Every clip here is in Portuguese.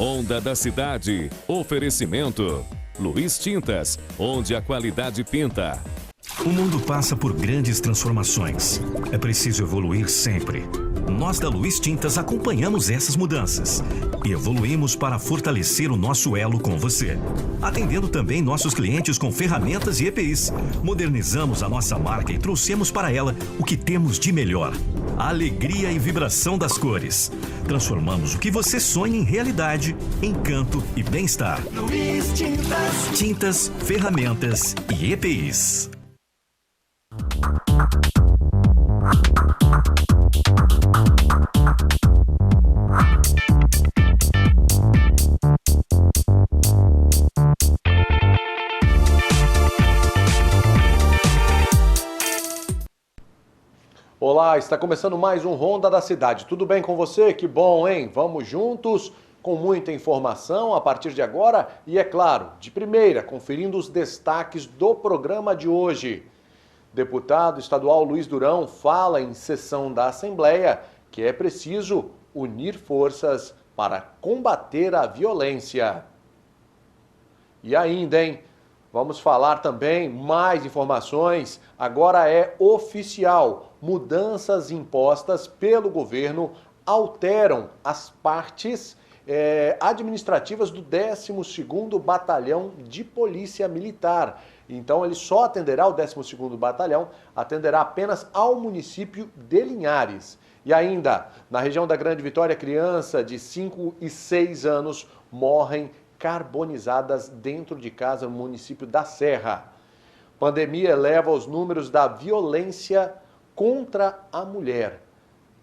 Ronda da Cidade. Oferecimento. Luiz Tintas, onde a qualidade pinta. O mundo passa por grandes transformações. É preciso evoluir sempre. Nós da Luiz Tintas acompanhamos essas mudanças e evoluímos para fortalecer o nosso elo com você, atendendo também nossos clientes com ferramentas e EPIs. Modernizamos a nossa marca e trouxemos para ela o que temos de melhor: a alegria e vibração das cores. Transformamos o que você sonha em realidade, encanto e bem-estar. Luiz Tintas. Tintas, ferramentas e EPIs. Olá, está começando mais um Ronda da Cidade. Tudo bem com você? Que bom, hein? Vamos juntos com muita informação a partir de agora e, é claro, de primeira, conferindo os destaques do programa de hoje. Deputado estadual Luiz Durão fala em sessão da Assembleia que é preciso unir forças para combater a violência. E ainda, hein? Vamos falar também mais informações. Agora é oficial. Mudanças impostas pelo governo alteram as partes administrativas do 12º Batalhão de Polícia Militar. Então ele só atenderá, o 12º Batalhão, atenderá apenas ao município de Linhares. E ainda, na região da Grande Vitória, criança de 5 e 6 anos morrem carbonizadas dentro de casa no município da Serra. Pandemia eleva os números da violência contra a mulher.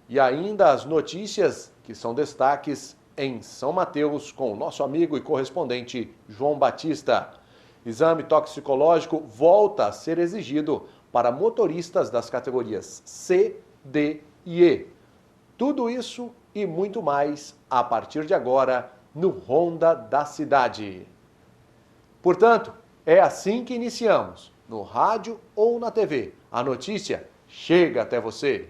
E ainda as notícias que são destaques em São Mateus com o nosso amigo e correspondente João Batista. Exame toxicológico volta a ser exigido para motoristas das categorias C, D e E. Tudo isso e muito mais a partir de agora no Ronda da Cidade. Portanto, é assim que iniciamos, no rádio ou na TV. A notícia chega até você.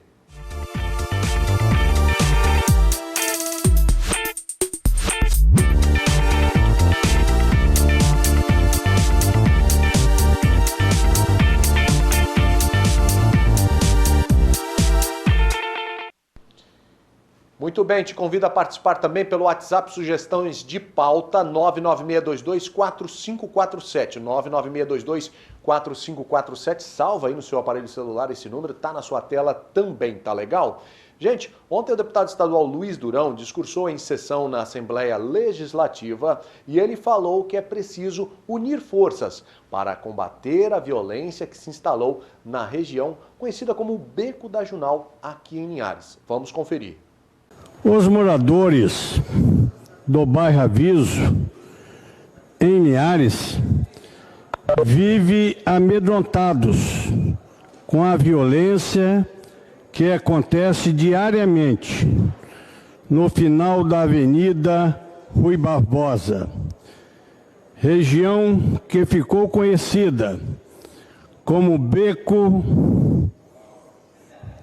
Muito bem, te convido a participar também pelo WhatsApp, sugestões de pauta 996224547, 996224547, salva aí no seu aparelho celular esse número, tá na sua tela também, tá legal? Gente, ontem o deputado estadual Luiz Durão discursou em sessão na Assembleia Legislativa e ele falou que é preciso unir forças para combater a violência que se instalou na região conhecida como o Beco da Junal, aqui em Linhares. Vamos conferir. Os moradores do bairro Aviso, em Linhares, vivem amedrontados com a violência que acontece diariamente no final da Avenida Rui Barbosa, região que ficou conhecida como Beco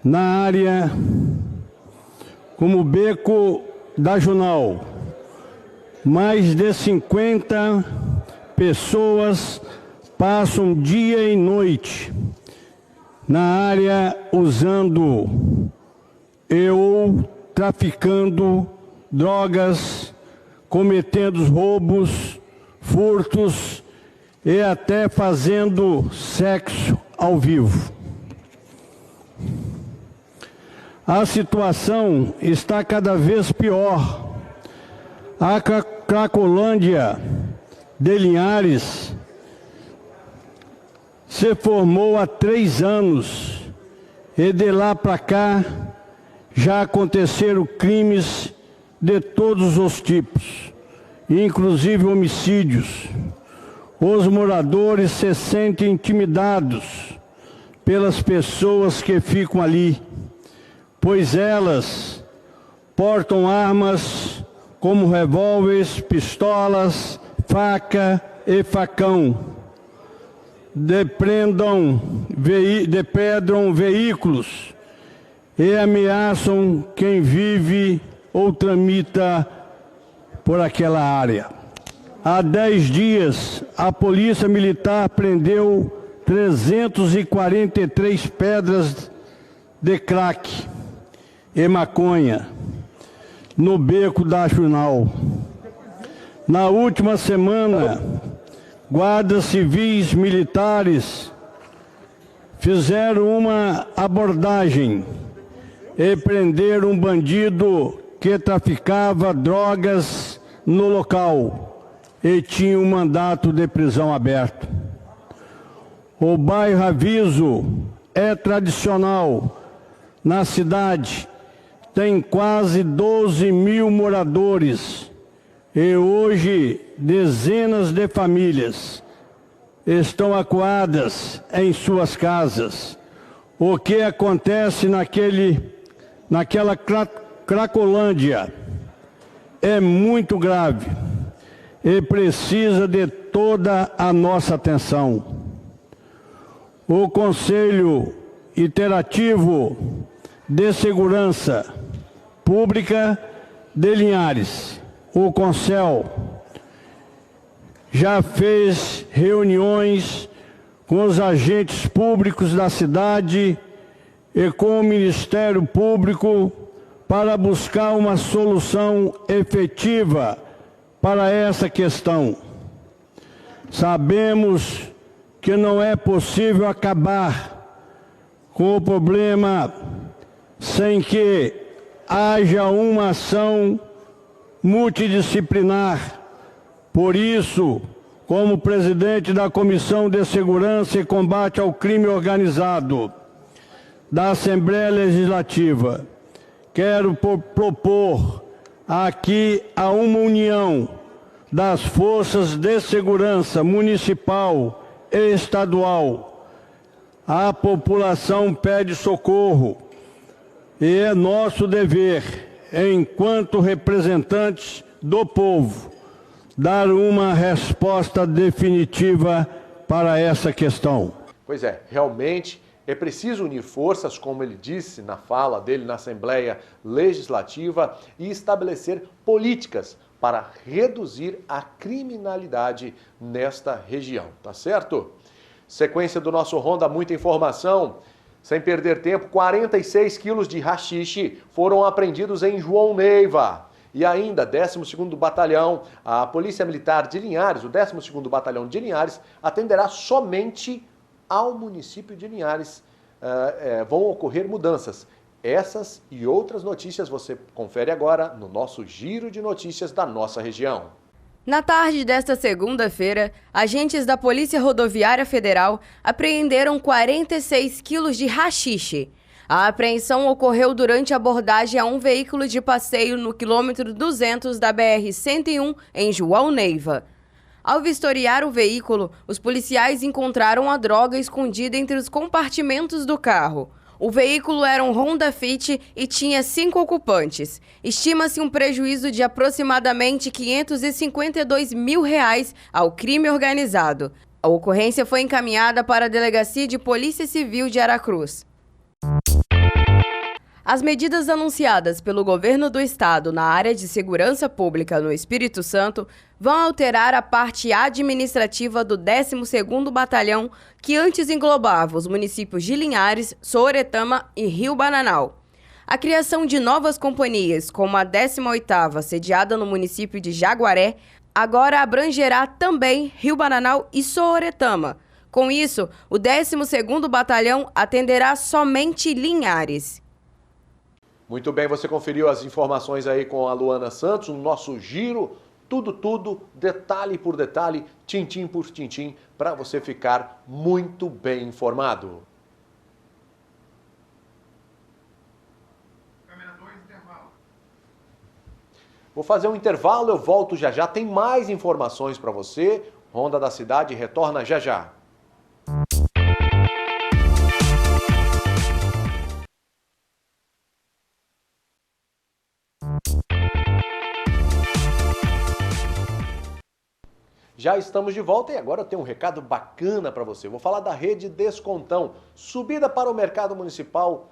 na área como Beco da Junal. Mais de 50 pessoas passam dia e noite na área usando ou traficando drogas, cometendo roubos, furtos e até fazendo sexo ao vivo. A situação está cada vez pior. A Cracolândia de Linhares se formou há 3 anos e de lá para cá já aconteceram crimes de todos os tipos, inclusive homicídios. Os moradores se sentem intimidados pelas pessoas que ficam ali, pois elas portam armas como revólveres, pistolas, faca e facão, depredam veículos e ameaçam quem vive ou tramita por aquela área. Há 10 dias, a Polícia Militar prendeu 343 pedras de crack e maconha no beco da Chunal. Na última semana, guardas civis militares fizeram uma abordagem e prenderam um bandido que traficava drogas no local e tinha um mandato de prisão aberto. O bairro Aviso é tradicional na cidade, tem quase 12 mil moradores e hoje dezenas de famílias estão acuadas em suas casas. O que acontece naquela Cracolândia é muito grave e precisa de toda a nossa atenção. O Conselho Interativo de Segurança Pública de Linhares, o CONSEL, já fez reuniões com os agentes públicos da cidade e com o Ministério Público para buscar uma solução efetiva para essa questão. Sabemos que não é possível acabar com o problema sem que haja uma ação multidisciplinar. Por isso, como presidente da Comissão de Segurança e Combate ao Crime Organizado da Assembleia Legislativa, quero propor aqui a uma união das forças de segurança municipal e estadual. A população pede socorro e é nosso dever, enquanto representantes do povo, dar uma resposta definitiva para essa questão. Pois é, realmente é preciso unir forças, como ele disse na fala dele na Assembleia Legislativa, e estabelecer políticas para reduzir a criminalidade nesta região, tá certo? Sequência do nosso Ronda, muita informação. Sem perder tempo, 46 quilos de haxixe foram apreendidos em João Neiva. E ainda, 12º Batalhão, a Polícia Militar de Linhares, o 12º Batalhão de Linhares, atenderá somente ao município de Linhares. Vão ocorrer mudanças. Essas e outras notícias você confere agora no nosso Giro de Notícias da nossa região. Na tarde desta segunda-feira, agentes da Polícia Rodoviária Federal apreenderam 46 quilos de haxixe. A apreensão ocorreu durante a abordagem a um veículo de passeio no quilômetro 200 da BR-101, em João Neiva. Ao vistoriar o veículo, os policiais encontraram a droga escondida entre os compartimentos do carro. O veículo era um Honda Fit e tinha 5 ocupantes. Estima-se um prejuízo de aproximadamente R$ 552 mil ao crime organizado. A ocorrência foi encaminhada para a Delegacia de Polícia Civil de Aracruz. As medidas anunciadas pelo governo do estado na área de segurança pública no Espírito Santo vão alterar a parte administrativa do 12º Batalhão, que antes englobava os municípios de Linhares, Sooretama e Rio Bananal. A criação de novas companhias, como a 18ª, sediada no município de Jaguaré, agora abrangerá também Rio Bananal e Sooretama. Com isso, o 12º Batalhão atenderá somente Linhares. Muito bem, você conferiu as informações aí com a Luana Santos, no nosso giro, tudo, detalhe por detalhe, tintim por tintim, para você ficar muito bem informado. Vou fazer um intervalo, eu volto já já, tem mais informações para você. Ronda da Cidade retorna já já. Já estamos de volta e agora eu tenho um recado bacana para você. Vou falar da Rede Descontão, subida para o mercado municipal,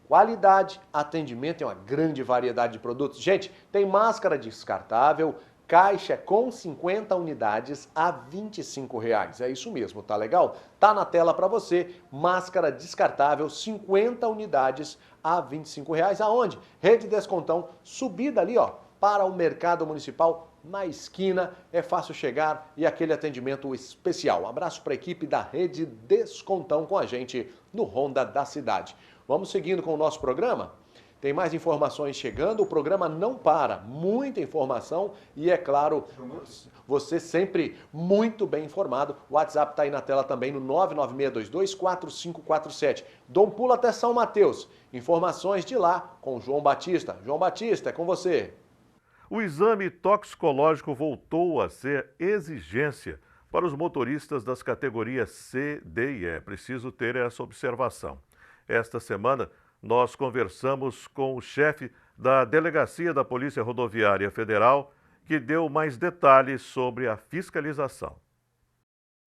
qualidade, atendimento e uma grande variedade de produtos. Gente, tem máscara descartável, caixa com 50 unidades a R$ 25. É isso mesmo, tá legal? Tá na tela para você, máscara descartável, 50 unidades a R$ 25. Aonde? Rede Descontão, subida ali, ó, para o Mercado Municipal, na esquina, é fácil chegar e aquele atendimento especial. Um abraço para a equipe da Rede Descontão com a gente no Ronda da Cidade. Vamos seguindo com o nosso programa? Tem mais informações chegando, o programa não para, muita informação e, é claro, você sempre muito bem informado. O WhatsApp está aí na tela também no 996224547. Dom pulo até São Mateus. Informações de lá com João Batista. João Batista, é com você. O exame toxicológico voltou a ser exigência para os motoristas das categorias C, D e E. Preciso ter essa observação. Esta semana, nós conversamos com o chefe da Delegacia da Polícia Rodoviária Federal, que deu mais detalhes sobre a fiscalização.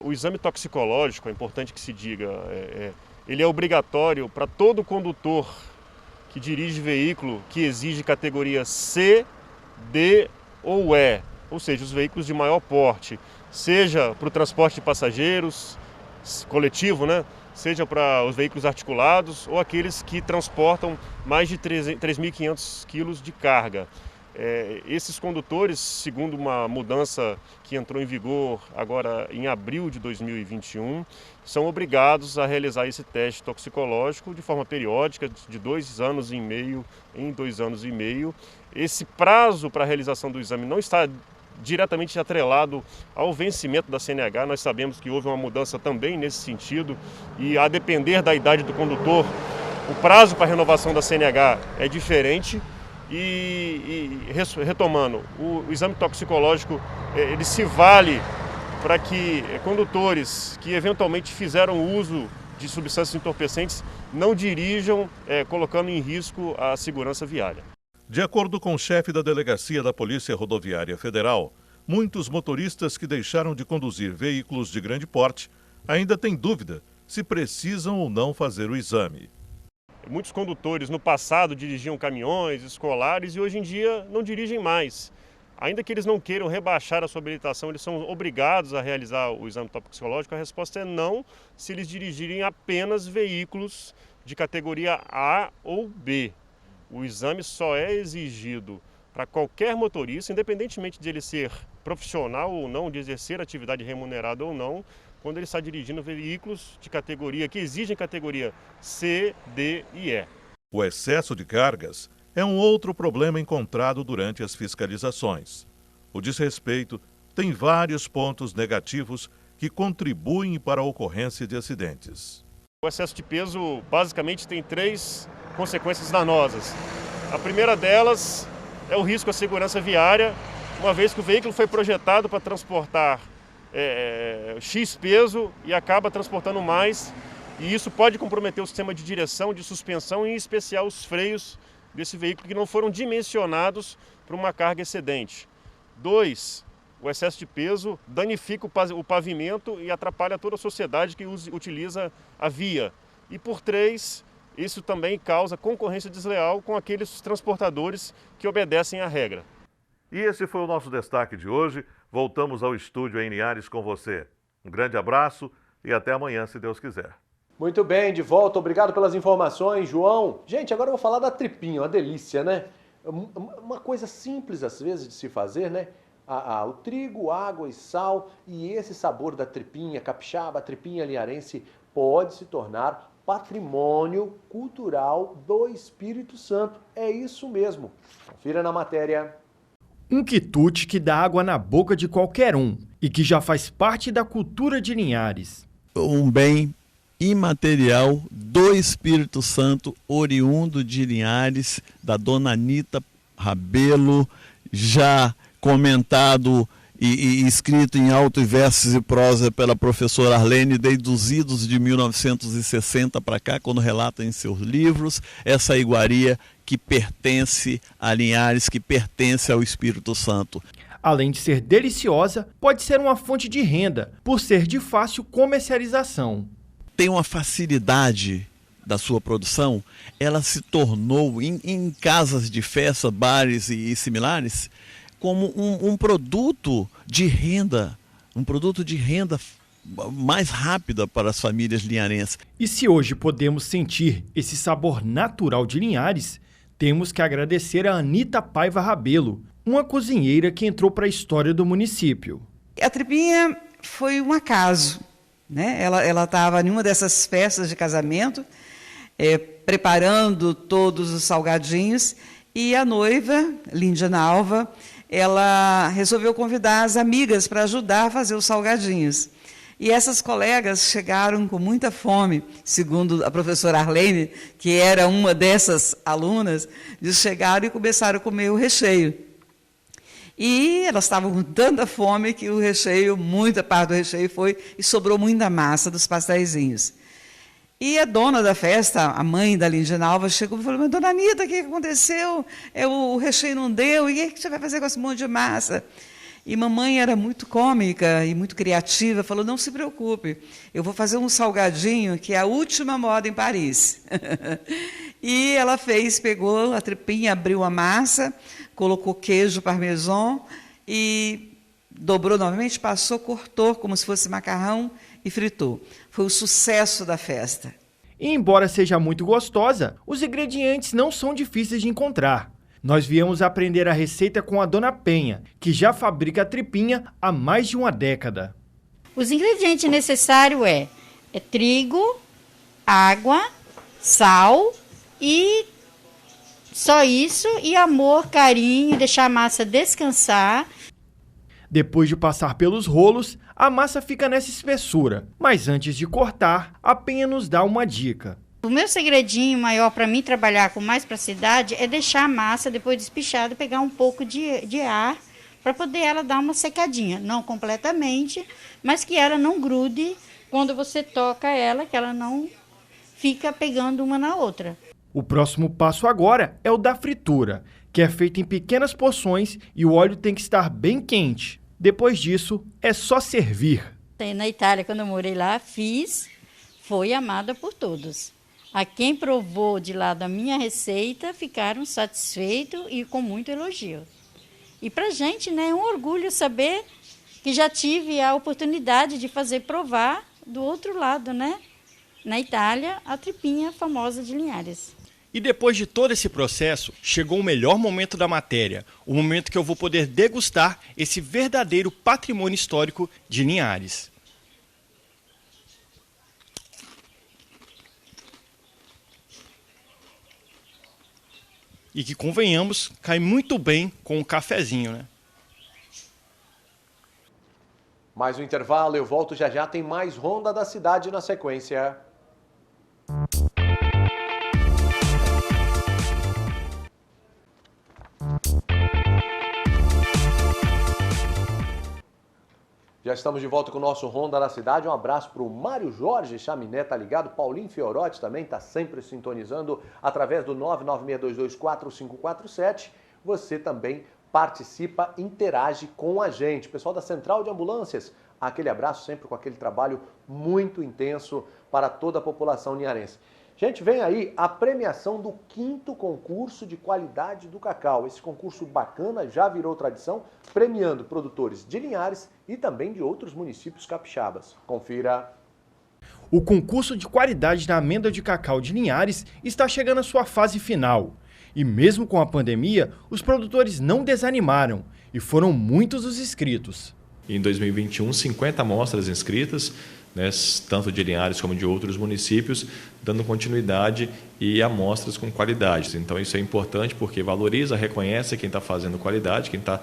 O exame toxicológico, é importante que se diga, ele é obrigatório para todo condutor que dirige veículo que exige categoria C, D ou E, ou seja, os veículos de maior porte, seja para o transporte de passageiros coletivo, né? Seja para os veículos articulados ou aqueles que transportam mais de 3.500 quilos de carga. Esses condutores, segundo uma mudança que entrou em vigor agora em abril de 2021, são obrigados a realizar esse teste toxicológico de forma periódica, de 2 anos e meio em 2 anos e meio. Esse prazo para a realização do exame não está diretamente atrelado ao vencimento da CNH. Nós sabemos que houve uma mudança também nesse sentido e, a depender da idade do condutor, o prazo para a renovação da CNH é diferente. Retomando, o exame toxicológico ele se vale para que condutores que eventualmente fizeram uso de substâncias entorpecentes não dirijam colocando em risco a segurança viária. De acordo com o chefe da Delegacia da Polícia Rodoviária Federal, muitos motoristas que deixaram de conduzir veículos de grande porte ainda têm dúvida se precisam ou não fazer o exame. Muitos condutores no passado dirigiam caminhões escolares e hoje em dia não dirigem mais. Ainda que eles não queiram rebaixar a sua habilitação, eles são obrigados a realizar o exame toxicológico. A resposta é não, se eles dirigirem apenas veículos de categoria A ou B. O exame só é exigido para qualquer motorista, independentemente de ele ser profissional ou não, de exercer atividade remunerada ou não, quando ele está dirigindo veículos de categoria que exigem categoria C, D e E. O excesso de cargas é um outro problema encontrado durante as fiscalizações. O desrespeito tem vários pontos negativos que contribuem para a ocorrência de acidentes. O excesso de peso basicamente tem 3 consequências danosas. A primeira delas é o risco à segurança viária, uma vez que o veículo foi projetado para transportar X peso e acaba transportando mais, e isso pode comprometer o sistema de direção, de suspensão, em especial os freios desse veículo, que não foram dimensionados para uma carga excedente. 2, o excesso de peso danifica o pavimento e atrapalha toda a sociedade que utiliza a via. E por 3, isso também causa concorrência desleal com aqueles transportadores que obedecem à regra. E esse foi o nosso destaque de hoje. Voltamos ao estúdio em Linhares com você. Um grande abraço e até amanhã, se Deus quiser. Muito bem, de volta. Obrigado pelas informações, João. Gente, agora eu vou falar da tripinha, uma delícia, né? Uma coisa simples, às vezes, de se fazer, né? O trigo, água e sal, e esse sabor da tripinha capixaba, a tripinha linharense, pode se tornar patrimônio cultural do Espírito Santo. É isso mesmo. Confira na matéria. Um quitute que dá água na boca de qualquer um e que já faz parte da cultura de Linhares. Um bem imaterial do Espírito Santo, oriundo de Linhares, da dona Anita Rabelo, já comentado e escrito em alto e versos e prosa pela professora Arlene desde os idos de 1960 para cá, quando relata em seus livros essa iguaria que pertence a Linhares, que pertence ao Espírito Santo. Além de ser deliciosa, pode ser uma fonte de renda, por ser de fácil comercialização. Tem uma facilidade da sua produção, ela se tornou, em casas de festa, bares e similares, como um produto de renda, mais rápida para as famílias linharenses. E se hoje podemos sentir esse sabor natural de Linhares, temos que agradecer a Anita Paiva Rabelo, uma cozinheira que entrou para a história do município. A tripinha foi um acaso, né? Ela estava em uma dessas festas de casamento, preparando todos os salgadinhos, e a noiva, Líndia Nalva, ela resolveu convidar as amigas para ajudar a fazer os salgadinhos. E essas colegas chegaram com muita fome, segundo a professora Arlene, que era uma dessas alunas, eles chegaram e começaram a comer o recheio. E elas estavam com tanta fome que o recheio, muita parte do recheio foi, e sobrou muita massa dos pasteizinhos. E a dona da festa, a mãe da Líndia Nalva, chegou e falou: mas, dona Anita, o que aconteceu? O recheio não deu, e o que você vai fazer com esse monte de massa? E mamãe era muito cômica e muito criativa, falou: não se preocupe, eu vou fazer um salgadinho que é a última moda em Paris. E ela pegou a tripinha, abriu a massa, colocou queijo parmesão e dobrou novamente, passou, cortou como se fosse macarrão e fritou. Foi o sucesso da festa. E embora seja muito gostosa, os ingredientes não são difíceis de encontrar. Nós viemos aprender a receita com a Dona Penha, que já fabrica a tripinha há mais de uma década. Os ingredientes necessários é trigo, água, sal e só isso, e amor, carinho, deixar a massa descansar. Depois de passar pelos rolos, a massa fica nessa espessura. Mas antes de cortar, a Penha nos dá uma dica. O meu segredinho maior para mim trabalhar com mais praticidade é deixar a massa, depois despichada, pegar um pouco de ar para poder ela dar uma secadinha. Não completamente, mas que ela não grude quando você toca ela, que ela não fica pegando uma na outra. O próximo passo agora é o da fritura, que é feito em pequenas porções e o óleo tem que estar bem quente. Depois disso, é só servir. Na Itália, quando eu morei lá, foi amada por todos. A quem provou de lá da minha receita, ficaram satisfeitos e com muito elogio. E para a gente, né, é um orgulho saber que já tive a oportunidade de fazer provar do outro lado, né? Na Itália, a tripinha famosa de Linhares. E depois de todo esse processo, chegou o melhor momento da matéria, o momento que eu vou poder degustar esse verdadeiro patrimônio histórico de Linhares. E que, convenhamos, cai muito bem com o cafezinho, né? Mais um intervalo, eu volto já, tem mais Ronda da Cidade na sequência. Já estamos de volta com o nosso Ronda da Cidade. Um abraço para o Mário Jorge Chaminé, tá ligado? Paulinho Fiorotti também está sempre sintonizando através do 996224547. Você também participa, interage com a gente. Pessoal da Central de Ambulâncias, aquele abraço sempre com aquele trabalho muito intenso para toda a população linharense. Gente, vem aí a premiação do 5º concurso de qualidade do cacau. Esse concurso bacana já virou tradição, premiando produtores de Linhares e também de outros municípios capixabas. Confira. O concurso de qualidade da amêndoa de cacau de Linhares está chegando à sua fase final. E mesmo com a pandemia, os produtores não desanimaram e foram muitos os inscritos. Em 2021, 50 amostras inscritas, né, tanto de Linhares como de outros municípios, dando continuidade e amostras com qualidade. Então isso é importante porque valoriza, reconhece quem está fazendo qualidade, quem está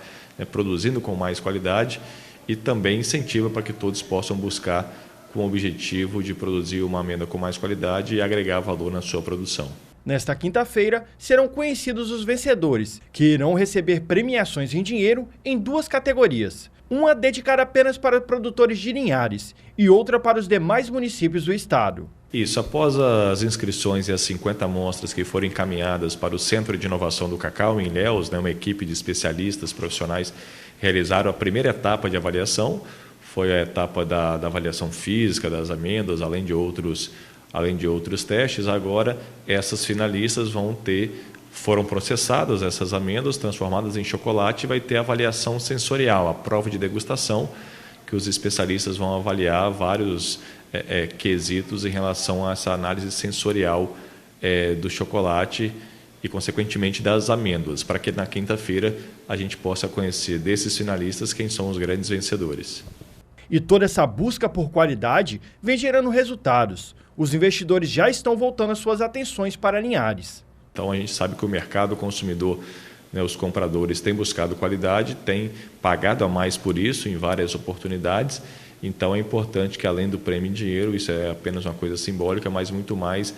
produzindo com mais qualidade e também incentiva para que todos possam buscar com o objetivo de produzir uma amêndoa com mais qualidade e agregar valor na sua produção. Nesta quinta-feira, serão conhecidos os vencedores, que irão receber premiações em dinheiro em 2 categorias. Uma dedicada apenas para produtores de Linhares e outra para os demais municípios do estado. Isso, após as inscrições e as 50 amostras que foram encaminhadas para o Centro de Inovação do Cacau, em Ilhéus, uma equipe de especialistas profissionais realizaram a primeira etapa de avaliação, foi a etapa da avaliação física das amêndoas, além de outros testes. Agora, essas finalistas vão ter Foram processadas essas amêndoas, transformadas em chocolate, e vai ter avaliação sensorial, a prova de degustação, que os especialistas vão avaliar vários quesitos em relação a essa análise sensorial do chocolate e, consequentemente, das amêndoas, para que na quinta-feira a gente possa conhecer desses finalistas quem são os grandes vencedores. E toda essa busca por qualidade vem gerando resultados. Os investidores já estão voltando as suas atenções para Linhares. Então a gente sabe que o mercado, o consumidor, né, os compradores têm buscado qualidade, têm pagado a mais por isso em várias oportunidades. Então é importante que, além do prêmio em dinheiro, isso é apenas uma coisa simbólica, mas muito mais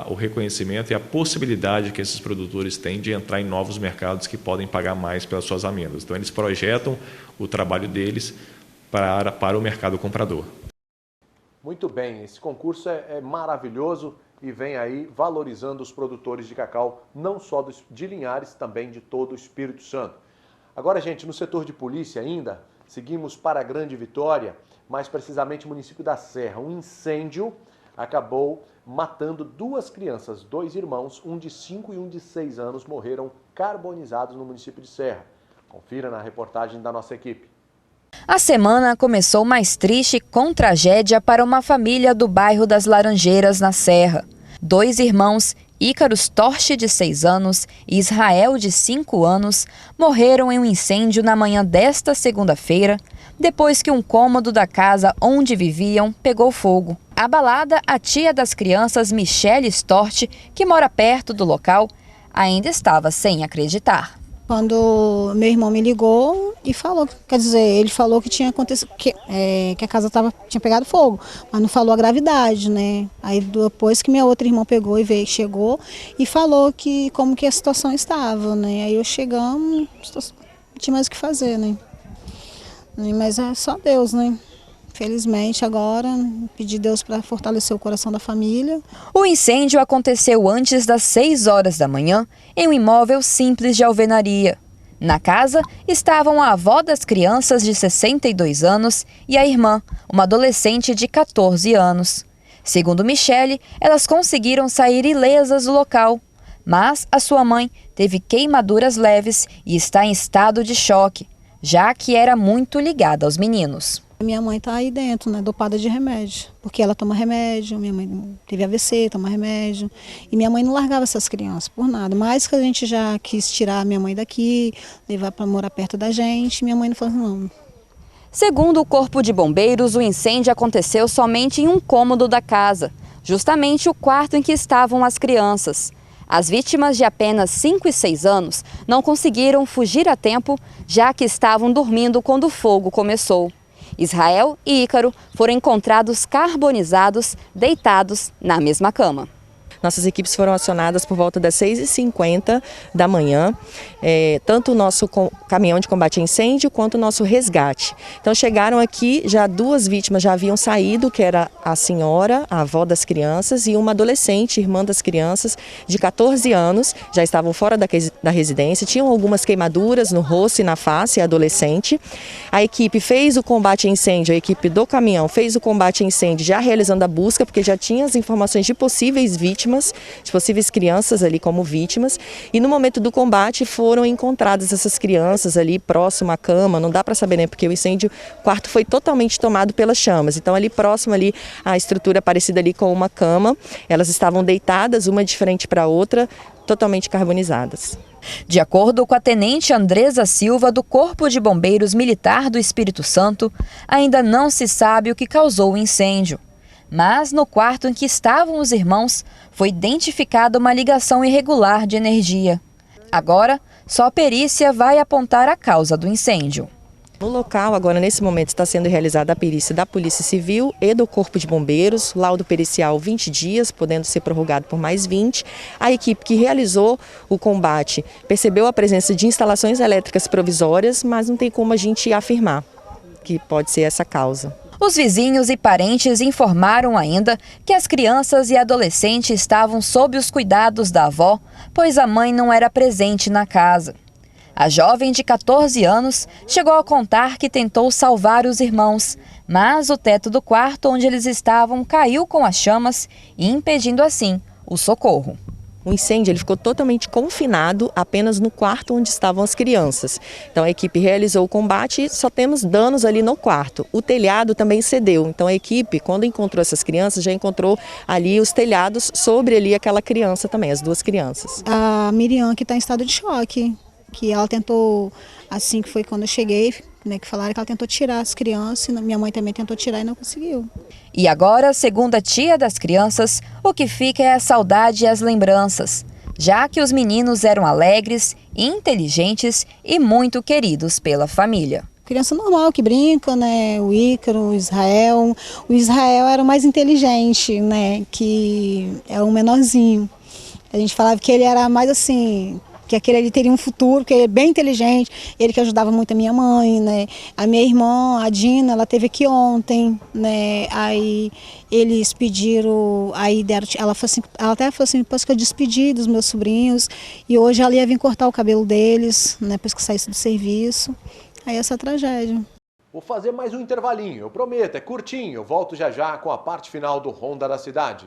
o reconhecimento e a possibilidade que esses produtores têm de entrar em novos mercados que podem pagar mais pelas suas amêndoas. Então eles projetam o trabalho deles para o mercado comprador. Muito bem, esse concurso é maravilhoso e vem aí valorizando os produtores de cacau, não só de Linhares, também de todo o Espírito Santo. Agora, gente, no setor de polícia ainda, seguimos para a Grande Vitória, mais precisamente o município da Serra. Um incêndio acabou matando 2 crianças, 2 irmãos, um de 5 e um de 6 anos, morreram carbonizados no município de Serra. Confira na reportagem da nossa equipe. A semana começou mais triste com tragédia para uma família do bairro das Laranjeiras, na Serra. 2 irmãos, Ícaros Torche, de 6 anos, e Israel, de 5 anos, morreram em um incêndio na manhã desta segunda-feira, depois que um cômodo da casa onde viviam pegou fogo. Abalada, a tia das crianças, Michele Storti, que mora perto do local, ainda estava sem acreditar. Quando meu irmão me ligou e falou, quer dizer, ele falou que tinha acontecido, que a casa tinha pegado fogo, mas não falou a gravidade, né? Aí depois que minha outra irmã pegou e veio, chegou e falou que como que a situação estava, né? Aí eu chegamos, não tinha mais o que fazer, né? Mas é só Deus, né? Felizmente agora, pedi a Deus para fortalecer o coração da família. O incêndio aconteceu antes das 6 horas da manhã em um imóvel simples de alvenaria. Na casa estavam a avó das crianças, de 62 anos, e a irmã, uma adolescente de 14 anos. Segundo Michele, elas conseguiram sair ilesas do local, mas a sua mãe teve queimaduras leves e está em estado de choque, já que era muito ligada aos meninos. Minha mãe está aí dentro, né, dopada de remédio, porque ela toma remédio, minha mãe teve AVC, toma remédio, e minha mãe não largava essas crianças por nada, mas que a gente já quis tirar a minha mãe daqui, levar para morar perto da gente, minha mãe não falou não. Segundo o Corpo de Bombeiros, o incêndio aconteceu somente em um cômodo da casa, justamente o quarto em que estavam as crianças. As vítimas, de apenas 5 e 6 anos, não conseguiram fugir a tempo, já que estavam dormindo quando o fogo começou. Israel e Ícaro foram encontrados carbonizados, deitados na mesma cama. Nossas equipes foram acionadas por volta das 6h50 da manhã, tanto o nosso caminhão de combate a incêndio quanto o nosso resgate. Então chegaram aqui, já 2 vítimas já haviam saído, que era a senhora, a avó das crianças, e uma adolescente, irmã das crianças, de 14 anos, já estavam fora da residência, tinham algumas queimaduras no rosto e na face, a adolescente. A equipe fez o combate a incêndio, a equipe do caminhão fez o combate a incêndio, já realizando a busca, porque já tinha as informações de possíveis vítimas, de possíveis crianças ali como vítimas, e no momento do combate foram encontradas essas crianças ali próximo à cama, não dá para saber, né, porque o quarto foi totalmente tomado pelas chamas, então ali próximo ali a estrutura parecida ali com uma cama, elas estavam deitadas, uma de frente para a outra, totalmente carbonizadas. De acordo com a tenente Andresa Silva, do Corpo de Bombeiros Militar do Espírito Santo, ainda não se sabe o que causou o incêndio. Mas no quarto em que estavam os irmãos, foi identificada uma ligação irregular de energia. Agora, só a perícia vai apontar a causa do incêndio. No local, agora nesse momento, está sendo realizada a perícia da Polícia Civil e do Corpo de Bombeiros, laudo pericial 20 dias, podendo ser prorrogado por mais 20. A equipe que realizou o combate percebeu a presença de instalações elétricas provisórias, mas não tem como a gente afirmar que pode ser essa causa. Os vizinhos e parentes informaram ainda que as crianças e adolescentes estavam sob os cuidados da avó, pois a mãe não era presente na casa. A jovem de 14 anos chegou a contar que tentou salvar os irmãos, mas o teto do quarto onde eles estavam caiu com as chamas, impedindo assim o socorro. O incêndio ele ficou totalmente confinado apenas no quarto onde estavam as crianças. Então a equipe realizou o combate e só temos danos ali no quarto. O telhado também cedeu, então a equipe, quando encontrou essas crianças, já encontrou ali os telhados sobre ali aquela criança também, as duas crianças. A Miriam que está em estado de choque, que ela tentou, assim que foi quando eu cheguei, né, que falaram que ela tentou tirar as crianças, e minha mãe também tentou tirar e não conseguiu. E agora, segundo a tia das crianças, o que fica é a saudade e as lembranças, já que os meninos eram alegres, inteligentes e muito queridos pela família. Criança normal que brinca, né? O Ícaro, o Israel. O Israel era o mais inteligente, né? Que é o menorzinho. A gente falava que ele era mais assim, que aquele ali teria um futuro, porque ele é bem inteligente, ele que ajudava muito a minha mãe, né? A minha irmã, a Dina, ela esteve aqui ontem, né? Aí eles pediram, aí deram, ela até falou assim, depois que eu despedi dos meus sobrinhos, e hoje ela ia vir cortar o cabelo deles, né? Depois que saísse do serviço. Aí essa tragédia. Vou fazer mais um intervalinho, eu prometo, é curtinho. Eu volto já já com a parte final do Ronda da Cidade.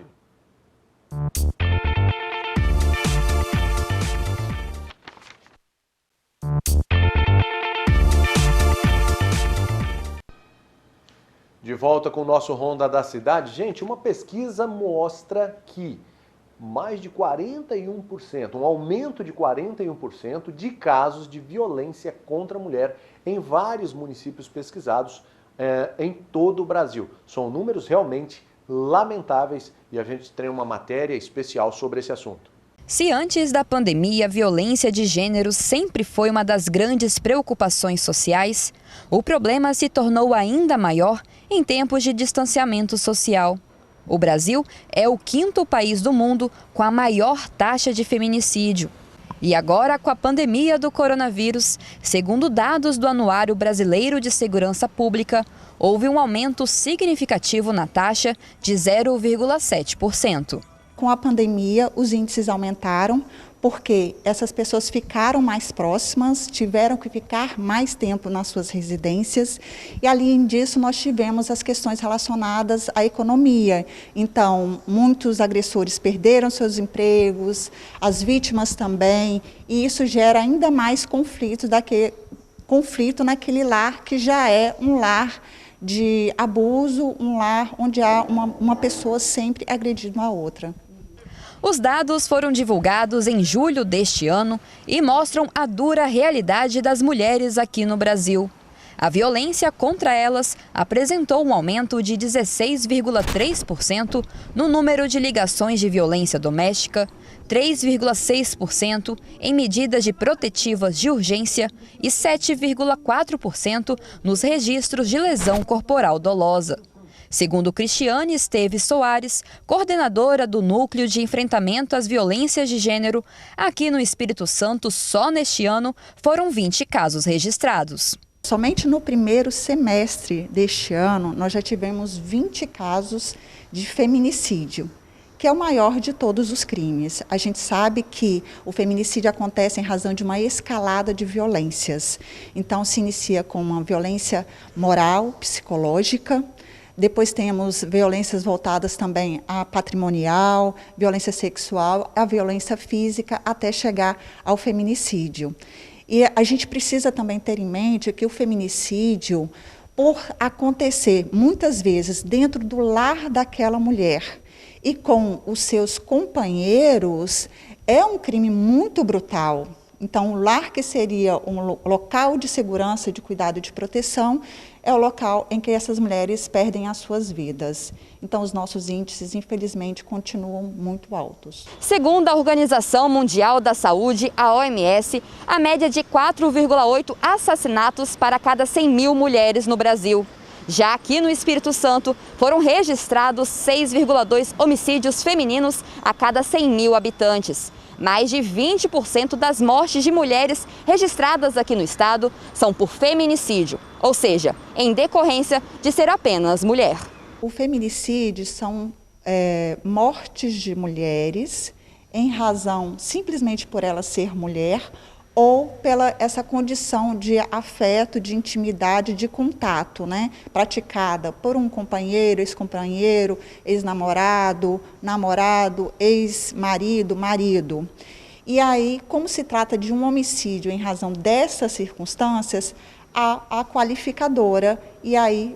De volta com o nosso Ronda da Cidade. Gente, uma pesquisa mostra que mais de 41%, um aumento de 41% de casos de violência contra a mulher em vários municípios pesquisados em todo o Brasil. São números realmente lamentáveis e a gente tem uma matéria especial sobre esse assunto. Se antes da pandemia a violência de gênero sempre foi uma das grandes preocupações sociais, o problema se tornou ainda maior em tempos de distanciamento social. O Brasil é o 5º país do mundo com a maior taxa de feminicídio. E agora, com a pandemia do coronavírus, segundo dados do Anuário Brasileiro de Segurança Pública, houve um aumento significativo na taxa de 0,7%. Com a pandemia, os índices aumentaram porque essas pessoas ficaram mais próximas, tiveram que ficar mais tempo nas suas residências e, além disso, nós tivemos as questões relacionadas à economia. Então, muitos agressores perderam seus empregos, as vítimas também, e isso gera ainda mais conflito naquele lar que já é um lar de abuso, um lar onde há uma pessoa sempre agredindo a outra. Os dados foram divulgados em julho deste ano e mostram a dura realidade das mulheres aqui no Brasil. A violência contra elas apresentou um aumento de 16,3% no número de ligações de violência doméstica, 3,6% em medidas de protetivas de urgência e 7,4% nos registros de lesão corporal dolosa. Segundo Cristiane Esteves Soares, coordenadora do Núcleo de Enfrentamento às Violências de Gênero, aqui no Espírito Santo, só neste ano, foram 20 casos registrados. Somente no primeiro semestre deste ano, nós já tivemos 20 casos de feminicídio, que é o maior de todos os crimes. A gente sabe que o feminicídio acontece em razão de uma escalada de violências. Então, se inicia com uma violência moral, psicológica. Depois temos violências voltadas também à patrimonial, violência sexual, à violência física, até chegar ao feminicídio. E a gente precisa também ter em mente que o feminicídio, por acontecer muitas vezes dentro do lar daquela mulher e com os seus companheiros, é um crime muito brutal. Então, o lar, que seria um local de segurança, de cuidado e de proteção, é o local em que essas mulheres perdem as suas vidas. Então, os nossos índices, infelizmente, continuam muito altos. Segundo a Organização Mundial da Saúde, a OMS, a média de 4,8 assassinatos para cada 100 mil mulheres no Brasil. Já aqui no Espírito Santo, foram registrados 6,2 homicídios femininos a cada 100 mil habitantes. Mais de 20% das mortes de mulheres registradas aqui no estado são por feminicídio, ou seja, em decorrência de ser apenas mulher. O feminicídio são mortes de mulheres em razão simplesmente por ela ser mulher ou pela essa condição de afeto, de intimidade, de contato, né? Praticada por um companheiro, ex-companheiro, ex-namorado, namorado, ex-marido, marido. E aí, como se trata de um homicídio em razão dessas circunstâncias, a qualificadora, e aí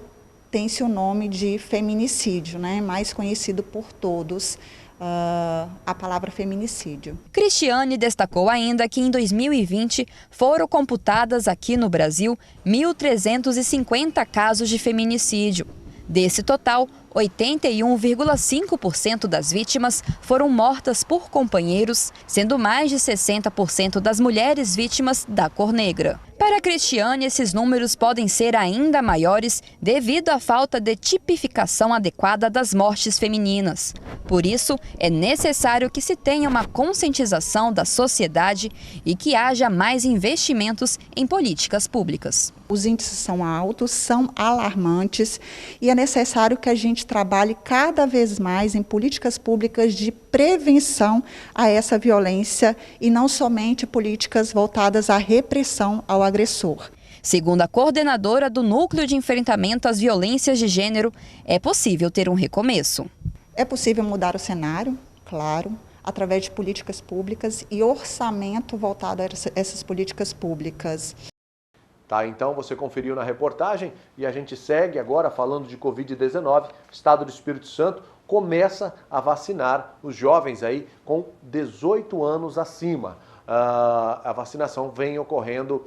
tem-se o nome de feminicídio, né? Mais conhecido por todos, a palavra feminicídio. Cristiane destacou ainda que em 2020 foram computadas aqui no Brasil 1.350 casos de feminicídio. Desse total, 81,5% das vítimas foram mortas por companheiros, sendo mais de 60% das mulheres vítimas da cor negra. Para Cristiane, esses números podem ser ainda maiores devido à falta de tipificação adequada das mortes femininas. Por isso, é necessário que se tenha uma conscientização da sociedade e que haja mais investimentos em políticas públicas. Os índices são altos, são alarmantes e é necessário que a gente trabalhe cada vez mais em políticas públicas de prevenção a essa violência e não somente políticas voltadas à repressão ao agressor. Segundo a coordenadora do Núcleo de Enfrentamento às Violências de Gênero, é possível ter um recomeço. É possível mudar o cenário, claro, através de políticas públicas e orçamento voltado a essas políticas públicas. Tá, então você conferiu na reportagem e a gente segue agora falando de Covid-19. O Estado do Espírito Santo começa a vacinar os jovens aí com 18 anos acima. A vacinação vem ocorrendo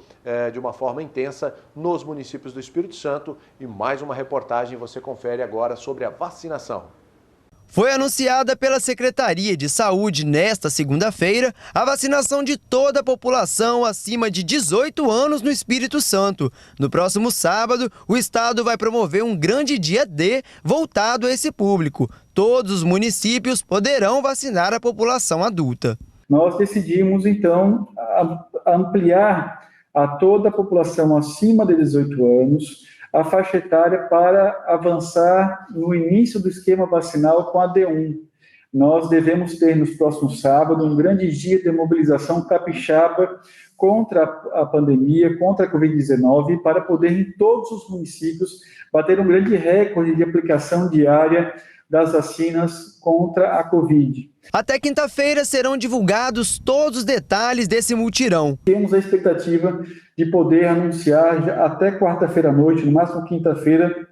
de uma forma intensa nos municípios do Espírito Santo e mais uma reportagem você confere agora sobre a vacinação. Foi anunciada pela Secretaria de Saúde nesta segunda-feira a vacinação de toda a população acima de 18 anos no Espírito Santo. No próximo sábado, o estado vai promover um grande dia D voltado a esse público. Todos os municípios poderão vacinar a população adulta. Nós decidimos, então, ampliar a toda a população acima de 18 anos a faixa etária para avançar no início do esquema vacinal com a D1. Nós devemos ter nos próximos sábados um grande dia de mobilização capixaba contra a pandemia, contra a Covid-19, para poder em todos os municípios bater um grande recorde de aplicação diária das vacinas contra a Covid. Até quinta-feira serão divulgados todos os detalhes desse mutirão. Temos a expectativa de poder anunciar já até quarta-feira à noite, no máximo quinta-feira,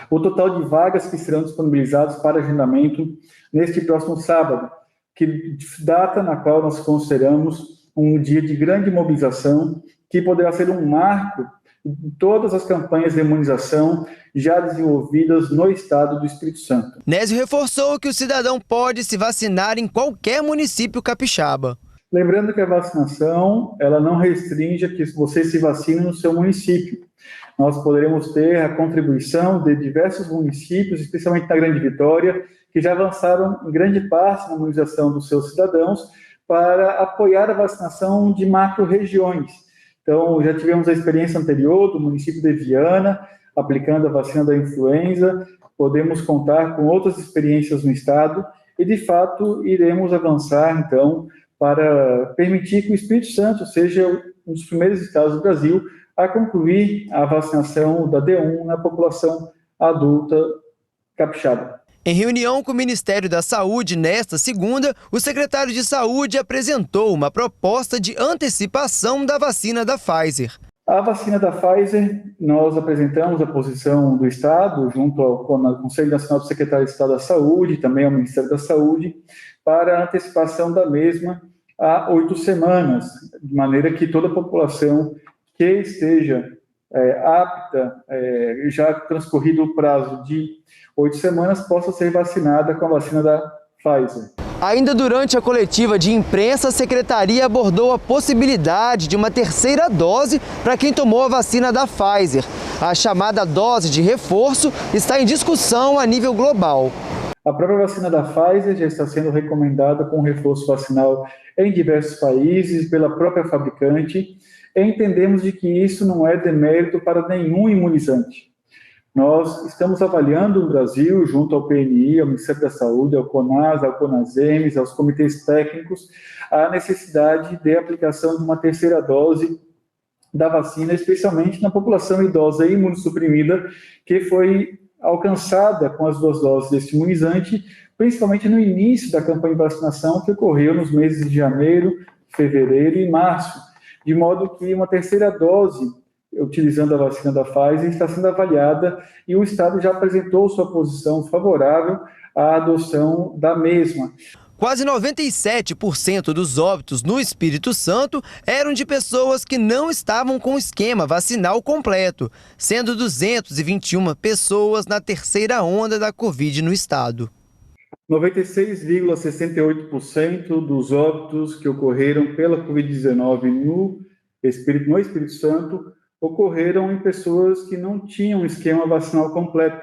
o total de vagas que serão disponibilizadas para agendamento neste próximo sábado, que data na qual nós consideramos um dia de grande mobilização, que poderá ser um marco em todas as campanhas de imunização já desenvolvidas no estado do Espírito Santo. Nésio reforçou que o cidadão pode se vacinar em qualquer município capixaba. Lembrando que a vacinação, ela não restringe a que você se vacine no seu município. Nós poderemos ter a contribuição de diversos municípios, especialmente na Grande Vitória, que já avançaram em grande parte na imunização dos seus cidadãos para apoiar a vacinação de macro-regiões. Então, já tivemos a experiência anterior do município de Viana, aplicando a vacina da influenza, podemos contar com outras experiências no estado e, de fato, iremos avançar, então, para permitir que o Espírito Santo seja um dos primeiros estados do Brasil a concluir a vacinação da D1 na população adulta capixaba. Em reunião com o Ministério da Saúde nesta segunda, o secretário de Saúde apresentou uma proposta de antecipação da vacina da Pfizer. A vacina da Pfizer, nós apresentamos a posição do Estado, junto ao Conselho Nacional do Secretário de Estado da Saúde, também ao Ministério da Saúde, para a antecipação da mesma a 8 semanas, de maneira que toda a população que esteja apta, já transcorrido o prazo de 8 semanas, possa ser vacinada com a vacina da Pfizer. Ainda durante a coletiva de imprensa, a secretaria abordou a possibilidade de uma terceira dose para quem tomou a vacina da Pfizer. A chamada dose de reforço está em discussão a nível global. A própria vacina da Pfizer já está sendo recomendada com reforço vacinal em diversos países pela própria fabricante. E entendemos de que isso não é demérito para nenhum imunizante. Nós estamos avaliando no Brasil, junto ao PNI, ao Ministério da Saúde, ao CONAS, ao CONASEMES, aos comitês técnicos, a necessidade de aplicação de uma terceira dose da vacina, especialmente na população idosa e imunossuprimida, que foi alcançada com as 2 doses deste imunizante, principalmente no início da campanha de vacinação, que ocorreu nos meses de janeiro, fevereiro e março, de modo que uma terceira dose, utilizando a vacina da Pfizer, está sendo avaliada e o Estado já apresentou sua posição favorável à adoção da mesma. Quase 97% dos óbitos no Espírito Santo eram de pessoas que não estavam com o esquema vacinal completo, sendo 221 pessoas na terceira onda da Covid no estado. 96,68% dos óbitos que ocorreram pela Covid-19 no Espírito Santo ocorreram em pessoas que não tinham um esquema vacinal completo,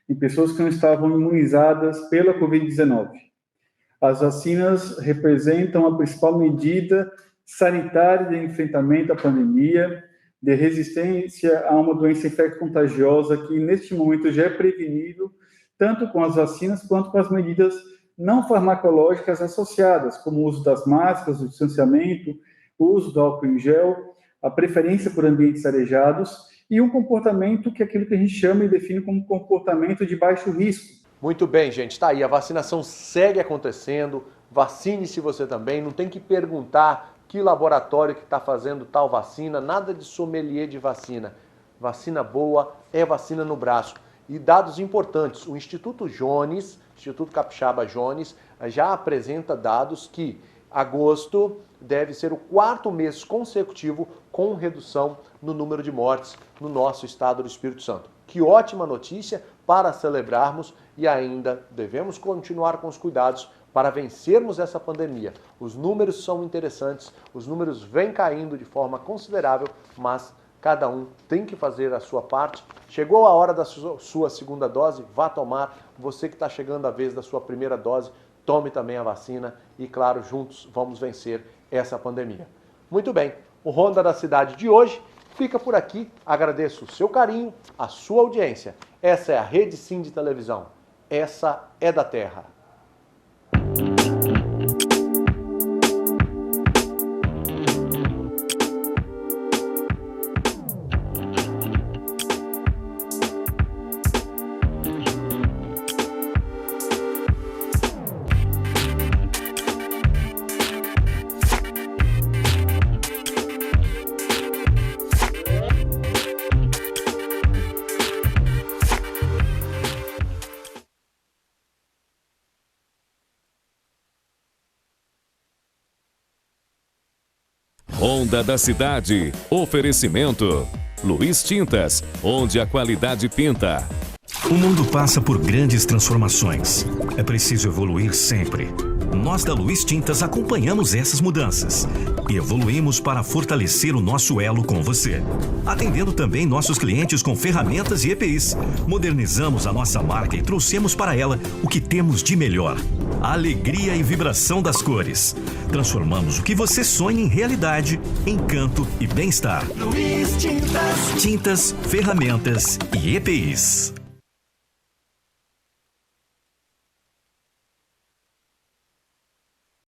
em pessoas que não estavam imunizadas pela Covid-19. As vacinas representam a principal medida sanitária de enfrentamento à pandemia, de resistência a uma doença infecto-contagiosa que, neste momento, já é prevenível, tanto com as vacinas quanto com as medidas não farmacológicas associadas, como o uso das máscaras, o distanciamento, o uso do álcool em gel, a preferência por ambientes arejados e um comportamento que é aquilo que a gente chama e define como comportamento de baixo risco. Muito bem, gente, está aí, a vacinação segue acontecendo, vacine-se você também, não tem que perguntar que laboratório que está fazendo tal vacina, nada de sommelier de vacina. Vacina boa é vacina no braço. E dados importantes, o Instituto Jones, Instituto Capixaba Jones, já apresenta dados que agosto deve ser o 4º mês consecutivo com redução no número de mortes no nosso estado do Espírito Santo. Que ótima notícia para celebrarmos e ainda devemos continuar com os cuidados para vencermos essa pandemia. Os números são interessantes, os números vêm caindo de forma considerável, mas cada um tem que fazer a sua parte. Chegou a hora da sua segunda dose, vá tomar. Você que está chegando a vez da sua primeira dose, tome também a vacina e, claro, juntos vamos vencer essa pandemia. Muito bem, o Ronda da Cidade de hoje fica por aqui. Agradeço o seu carinho, a sua audiência. Essa é a Rede Sim de Televisão. Essa é da Terra. Ronda da Cidade. Oferecimento. Luiz Tintas, onde a qualidade pinta. O mundo passa por grandes transformações. É preciso evoluir sempre. Nós da Luiz Tintas acompanhamos essas mudanças e evoluímos para fortalecer o nosso elo com você. Atendendo também nossos clientes com ferramentas e EPIs. Modernizamos a nossa marca e trouxemos para ela o que temos de melhor. A alegria e vibração das cores. Transformamos o que você sonha em realidade, encanto e bem-estar. Luiz Tintas. Tintas, ferramentas e EPIs.